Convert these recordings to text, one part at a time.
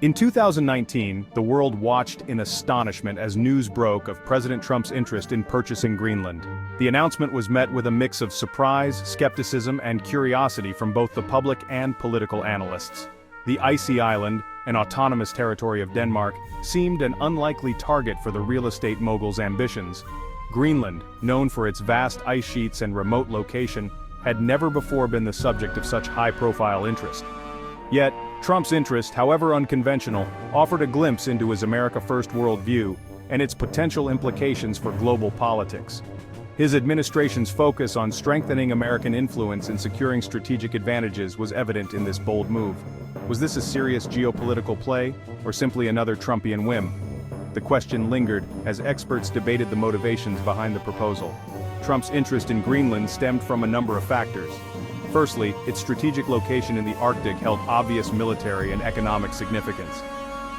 In 2019, the world watched in astonishment as news broke of President Trump's interest in purchasing Greenland. The announcement was met with a mix of surprise, skepticism, and curiosity from both the public and political analysts. The icy island, an autonomous territory of Denmark, seemed an unlikely target for the real estate mogul's ambitions. Greenland, known for its vast ice sheets and remote location, had never before been the subject of such high-profile interest. Yet, Trump's interest, however unconventional, offered a glimpse into his America First worldview and its potential implications for global politics. His administration's focus on strengthening American influence and securing strategic advantages was evident in this bold move. Was this a serious geopolitical play, or simply another Trumpian whim? The question lingered as experts debated the motivations behind the proposal. Trump's interest in Greenland stemmed from a number of factors. Firstly, its strategic location in the Arctic held obvious military and economic significance.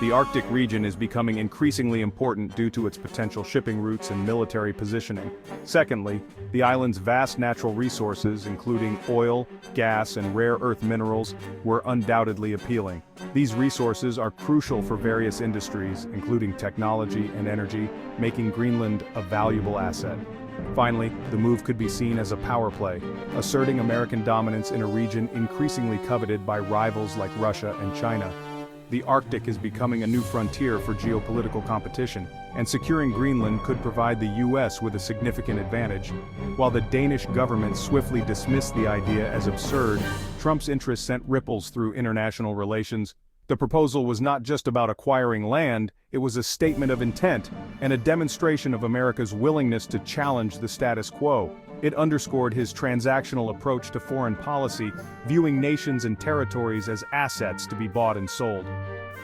The Arctic region is becoming increasingly important due to its potential shipping routes and military positioning. Secondly, the island's vast natural resources, including oil, gas, and rare earth minerals, were undoubtedly appealing. These resources are crucial for various industries, including technology and energy, making Greenland a valuable asset. Finally, the move could be seen as a power play, asserting American dominance in a region increasingly coveted by rivals like Russia and China. The Arctic is becoming a new frontier for geopolitical competition, and securing Greenland could provide the U.S. with a significant advantage. While the Danish government swiftly dismissed the idea as absurd, Trump's interest sent ripples through international relations. The proposal was not just about acquiring land, it was a statement of intent, and a demonstration of America's willingness to challenge the status quo. It underscored his transactional approach to foreign policy, viewing nations and territories as assets to be bought and sold.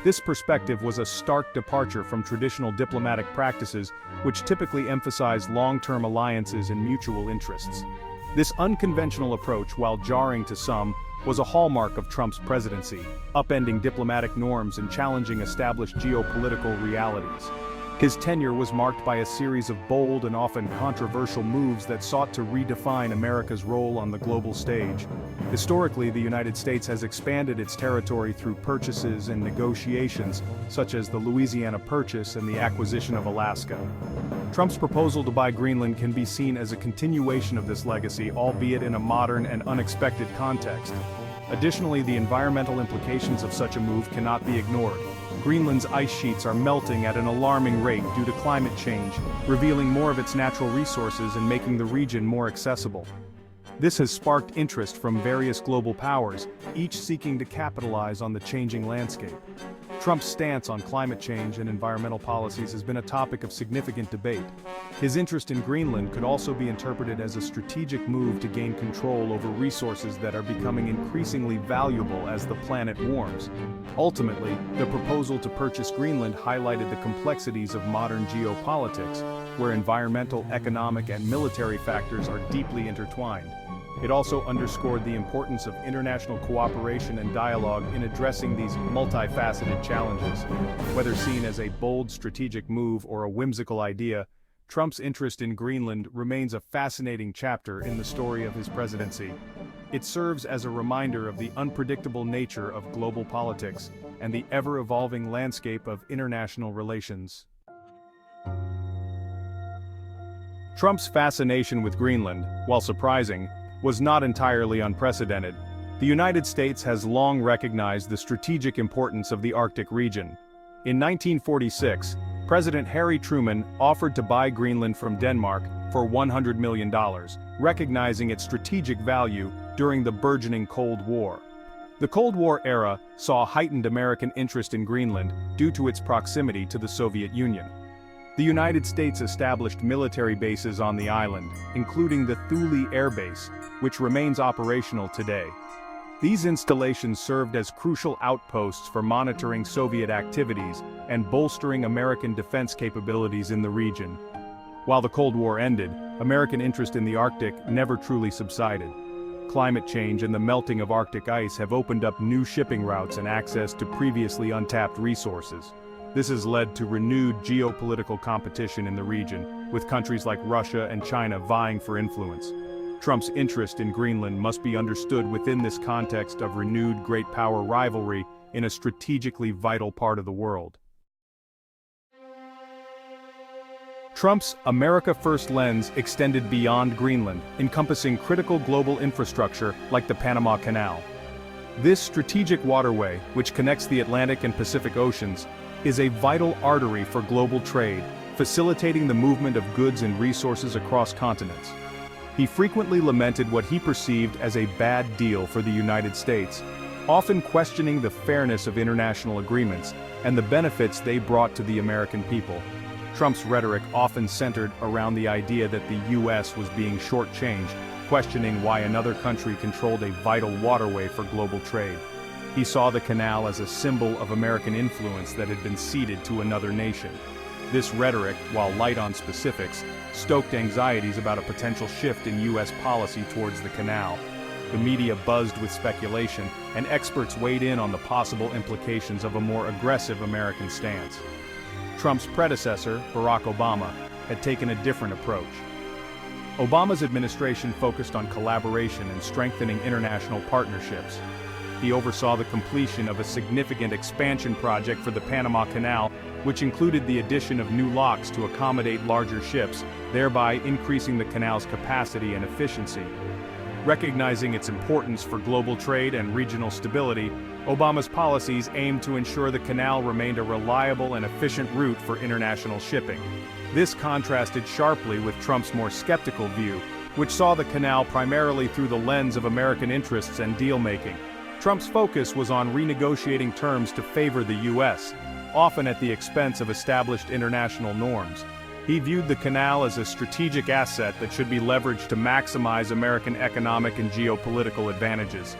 This perspective was a stark departure from traditional diplomatic practices, which typically emphasize long-term alliances and mutual interests. This unconventional approach, while jarring to some, was a hallmark of Trump's presidency, upending diplomatic norms and challenging established geopolitical realities. His tenure was marked by a series of bold and often controversial moves that sought to redefine America's role on the global stage. Historically, the United States has expanded its territory through purchases and negotiations, such as the Louisiana Purchase and the acquisition of Alaska. Trump's proposal to buy Greenland can be seen as a continuation of this legacy, albeit in a modern and unexpected context. Additionally, the environmental implications of such a move cannot be ignored. Greenland's ice sheets are melting at an alarming rate due to climate change, revealing more of its natural resources and making the region more accessible. This has sparked interest from various global powers, each seeking to capitalize on the changing landscape. Trump's stance on climate change and environmental policies has been a topic of significant debate. His interest in Greenland could also be interpreted as a strategic move to gain control over resources that are becoming increasingly valuable as the planet warms. Ultimately, the proposal to purchase Greenland highlighted the complexities of modern geopolitics, where environmental, economic, and military factors are deeply intertwined. It also underscored the importance of international cooperation and dialogue in addressing these multifaceted challenges. Whether seen as a bold strategic move or a whimsical idea, Trump's interest in Greenland remains a fascinating chapter in the story of his presidency. It serves as a reminder of the unpredictable nature of global politics and the ever-evolving landscape of international relations. Trump's fascination with Greenland, while surprising, was not entirely unprecedented. The United States has long recognized the strategic importance of the Arctic region. In 1946, President Harry Truman offered to buy Greenland from Denmark for $100 million, recognizing its strategic value during the burgeoning Cold War. The Cold War era saw heightened American interest in Greenland due to its proximity to the Soviet Union. The United States established military bases on the island, including the Thule Air Base, which remains operational today. These installations served as crucial outposts for monitoring Soviet activities and bolstering American defense capabilities in the region. While the Cold War ended, American interest in the Arctic never truly subsided. Climate change and the melting of Arctic ice have opened up new shipping routes and access to previously untapped resources. This has led to renewed geopolitical competition in the region, with countries like Russia and China vying for influence. Trump's interest in Greenland must be understood within this context of renewed great power rivalry in a strategically vital part of the world. Trump's America First lens extended beyond Greenland, encompassing critical global infrastructure like the Panama Canal. This strategic waterway, which connects the Atlantic and Pacific Oceans, is a vital artery for global trade, facilitating the movement of goods and resources across continents. He frequently lamented what he perceived as a bad deal for the United States, often questioning the fairness of international agreements and the benefits they brought to the American people. Trump's rhetoric often centered around the idea that the U.S. was being shortchanged, questioning why another country controlled a vital waterway for global trade. He saw the canal as a symbol of American influence that had been ceded to another nation. This rhetoric, while light on specifics, stoked anxieties about a potential shift in U.S. policy towards the canal. The media buzzed with speculation, and experts weighed in on the possible implications of a more aggressive American stance. Trump's predecessor, Barack Obama, had taken a different approach. Obama's administration focused on collaboration and strengthening international partnerships. He oversaw the completion of a significant expansion project for the Panama Canal, which included the addition of new locks to accommodate larger ships, thereby increasing the canal's capacity and efficiency. Recognizing its importance for global trade and regional stability, Obama's policies aimed to ensure the canal remained a reliable and efficient route for international shipping. This contrasted sharply with Trump's more skeptical view, which saw the canal primarily through the lens of American interests and deal-making. Trump's focus was on renegotiating terms to favor the U.S., often at the expense of established international norms. He viewed the canal as a strategic asset that should be leveraged to maximize American economic and geopolitical advantages.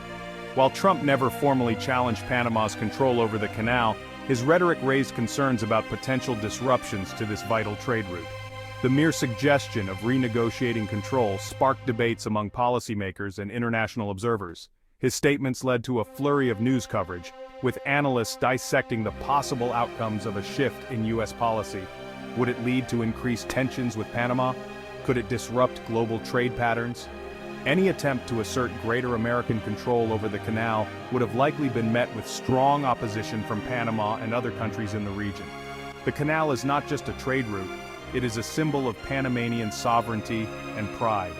While Trump never formally challenged Panama's control over the canal, his rhetoric raised concerns about potential disruptions to this vital trade route. The mere suggestion of renegotiating control sparked debates among policymakers and international observers. His statements led to a flurry of news coverage, with analysts dissecting the possible outcomes of a shift in U.S. policy. Would it lead to increased tensions with Panama? Could it disrupt global trade patterns? Any attempt to assert greater American control over the canal would have likely been met with strong opposition from Panama and other countries in the region. The canal is not just a trade route, it is a symbol of Panamanian sovereignty and pride.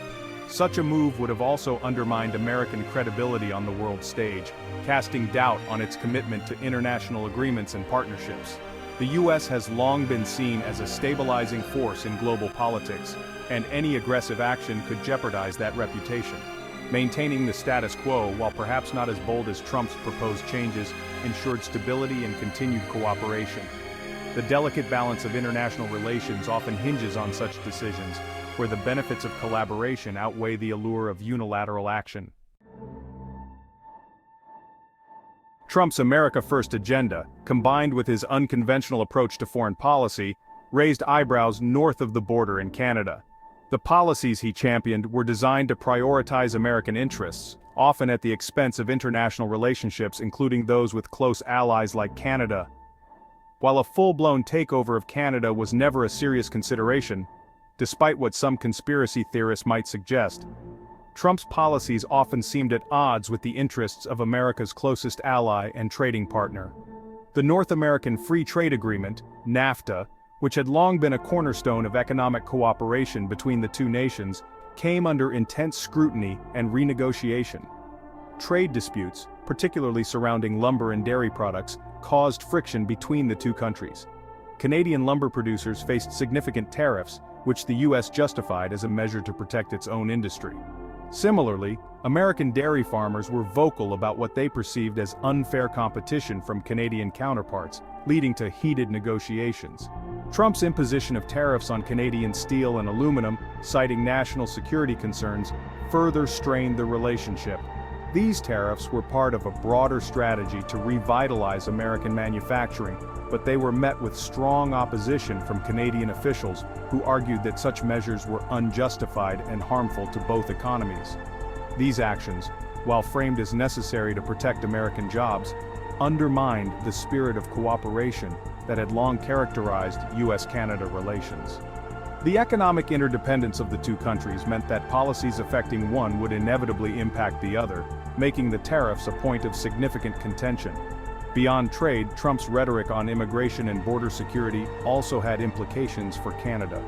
Such a move would have also undermined American credibility on the world stage, casting doubt on its commitment to international agreements and partnerships. The U.S. has long been seen as a stabilizing force in global politics, and any aggressive action could jeopardize that reputation. Maintaining the status quo, while perhaps not as bold as Trump's proposed changes, ensured stability and continued cooperation. The delicate balance of international relations often hinges on such decisions, where the benefits of collaboration outweigh the allure of unilateral action. Trump's America First agenda, combined with his unconventional approach to foreign policy, raised eyebrows north of the border in Canada. The policies he championed were designed to prioritize American interests, often at the expense of international relationships, including those with close allies like Canada. While a full-blown takeover of Canada was never a serious consideration, despite what some conspiracy theorists might suggest, Trump's policies often seemed at odds with the interests of America's closest ally and trading partner. The North American Free Trade Agreement, NAFTA, which had long been a cornerstone of economic cooperation between the two nations, came under intense scrutiny and renegotiation. Trade disputes, particularly surrounding lumber and dairy products, caused friction between the two countries. Canadian lumber producers faced significant tariffs, which the U.S. justified as a measure to protect its own industry. Similarly, American dairy farmers were vocal about what they perceived as unfair competition from Canadian counterparts, leading to heated negotiations. Trump's imposition of tariffs on Canadian steel and aluminum, citing national security concerns, further strained the relationship. These tariffs were part of a broader strategy to revitalize American manufacturing, but they were met with strong opposition from Canadian officials who argued that such measures were unjustified and harmful to both economies. These actions, while framed as necessary to protect American jobs, undermined the spirit of cooperation that had long characterized U.S. Canada relations. The economic interdependence of the two countries meant that policies affecting one would inevitably impact the other, making the tariffs a point of significant contention. Beyond trade, Trump's rhetoric on immigration and border security also had implications for Canada.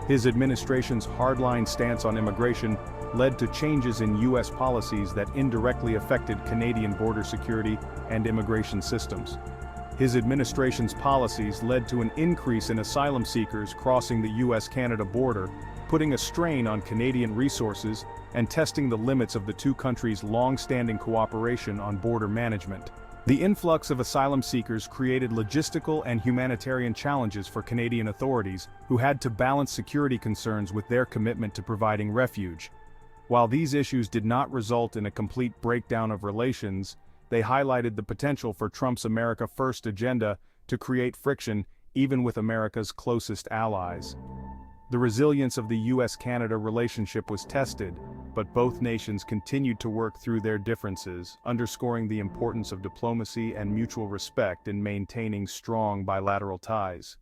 His administration's hardline stance on immigration led to changes in U.S. policies that indirectly affected Canadian border security and immigration systems. His administration's policies led to an increase in asylum seekers crossing the U.S.-Canada border, putting a strain on Canadian resources and testing the limits of the two countries' long-standing cooperation on border management. The influx of asylum seekers created logistical and humanitarian challenges for Canadian authorities, who had to balance security concerns with their commitment to providing refuge. While these issues did not result in a complete breakdown of relations, they highlighted the potential for Trump's America First agenda to create friction even with America's closest allies. The resilience of the U.S.-Canada relationship was tested, but both nations continued to work through their differences, underscoring the importance of diplomacy and mutual respect in maintaining strong bilateral ties.